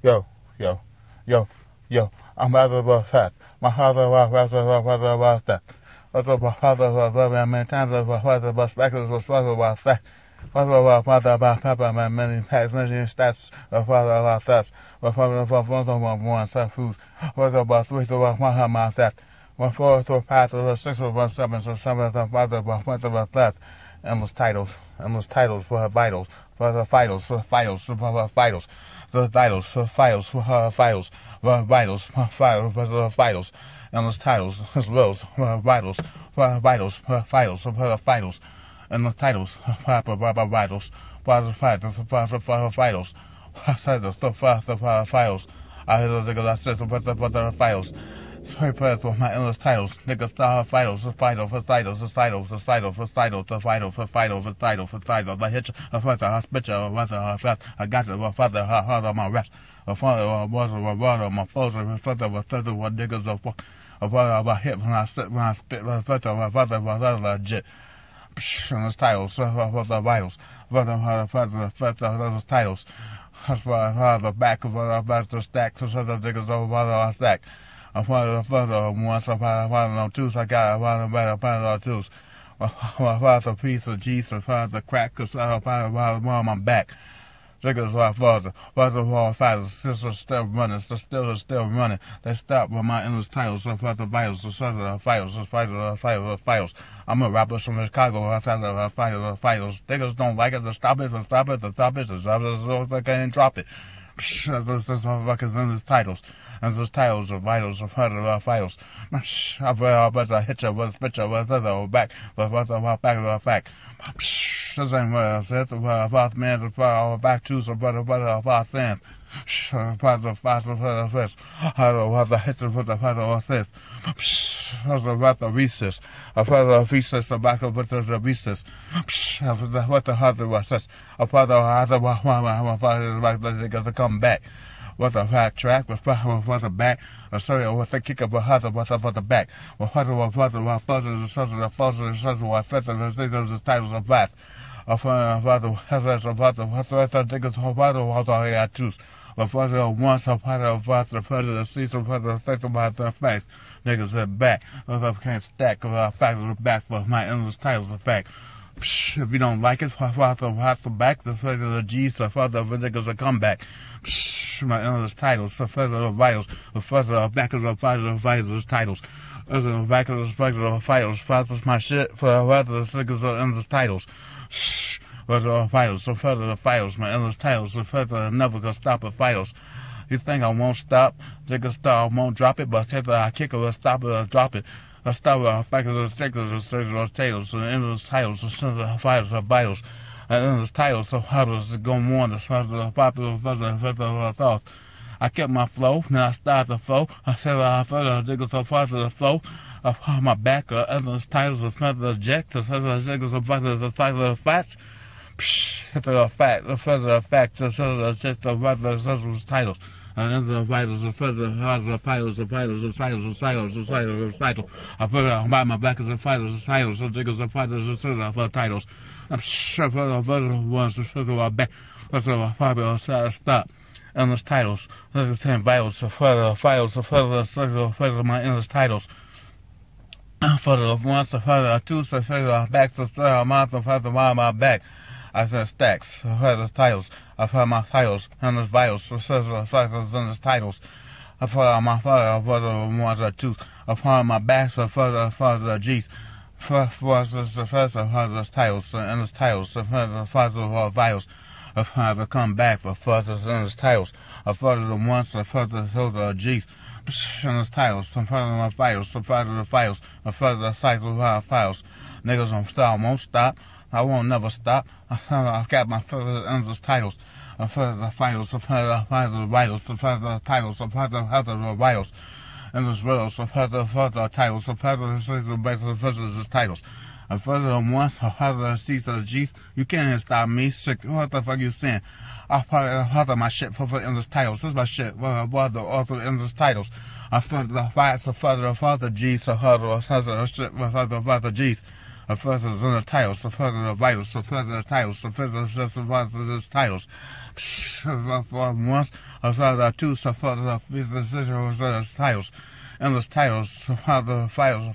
Yo, yo, yo, yo. I'm rather about fat. My father was rather about that. Other father was very many times about father about spectacles was father about that. Father about pepper, many packs, many stats, father about that. Father about one self foods. Father about three to one about that. 1 4 to 5 to 6 to 1 7 to 7 to 5 to 1 about that. Endless titles for vitals, for the vitals, for vitals, for vitals, the vitals, for vitals, for vitals, for vitals, for the vitals, endless titles, as well as for vitals, for vitals, for vitals, for vitals, and the titles, for vitals, for the vitals, for vitals, for vitals. I heard the vitals. Prepare for my endless titles. Niggas star fighters, the fighter for titles, the title for title for title, the fighter for title for title for title. The hitch, a father, a spitcher, a mother, a fast. I got it, a father, a father, my rest. A father, a water, a water, my foes, a father, a father, what niggas a father, a hip when I spit, a father, a father, legit. Endless titles, for the vitals. Father, those titles. That's why the back of the stack, so the niggas over the stack. I found a photo once. I found no tools. I found a better pound tools. I found a piece of cheese. I found the crack. Cause I found one on my back. Niggas my father. Father of all fighters. Sisters still running. Still running. They stopped with my endless titles. I found the vitals. The sons of the fighters. The fighters. I'm a rapper from Chicago. I found the fighters. Niggas don't like it. The stop it. The stop it. The stop it. The stop it. The can't drop it. That's all fucking endless titles. And those titles are vitals of vitals. I bet I hit you with a picture with the back, but what the back of the fact. This ain't what I said about man, the back tools of about things. About the fast of the fist. I don't have the hits of the father of this. About the recess. About the recess, the back of the recess. What the other was this. About the other one, they got to come back. What the fat track was for the back, sorry, what the kick of a hustle was for the back. What the fuzzers, the sons of the fuzzers, the sons of what feather, the things of the titles of that. Of the hazards of the niggas of what I got choose. But for the once of the further the season for the effect about the face. Niggas at back, I can't stack of the fact of the back for my endless titles of fact. If you don't like it, for the back, the further the G's, the further the niggas will come back. My endless titles, the further the vitals, the further the back of the vitals titles. The back of the vitals, father's my shit, for the further the niggas are endless titles. For the vitals, the further the vitals, my endless titles, the further I never gonna stop at vitals. You think I won't stop? Niggas stop, I won't drop it, but if I kick it, I'll stop it, I'll drop it. I start with the fact of the stickers, the stickers, the titles, and the endless titles, the sons of the fighters, the vitals, and endless titles, so how does it go on, the sons of the popular thoughts. I kept my flow, then I started the flow, I said I felt the niggas so far to the flow, upon my back, the endless titles, the front of the jack, the sons of the niggas, the front of the title of the facts, hit the fact, the front of the fact, the sons of the jack, the front of the sons of the titles. And then the vitals, the further the vitals, the vitals, the titles, the titles, the titles, the title. I put it on my back as the vitals, the titles, the niggas, the vitals, the titles. I'm sure for the ones that further my back, that's what I stop. Endless titles, the 10 vitals, the further vitals, the further my endless titles. For the ones, the further two, the further back, the further my back. I said stacks, I heard the titles, I've heard my titles, and the vitals, the scissors, and the titles. I've heard my father, the ones that choose. I've heard my back, the further G's. First was the first, I've heard the titles, and the titles, I've heard the father of all vitals. I've heard the come back for further and the titles. I've heard the ones, the further G's. And the titles, the further my vitals, the further the vitals, the further the titles of our files. Niggas don't stop, won't stop. I won't never stop. I've got my further endless titles. The further vitals, the further vitals, the further titles, the further vitals. Endless riddles, the further titles, the further the titles. The further once, the further the C's to the G's. You can't even stop me. Sick. What the fuck you saying? I'll probably my shit for endless titles. This is my shit. What the author endless titles. I further the fights, the further G's, the further shit with the further G's. The further the titles, the further the vitals, the further the titles, the further the titles. For once, two titles, endless titles, the files,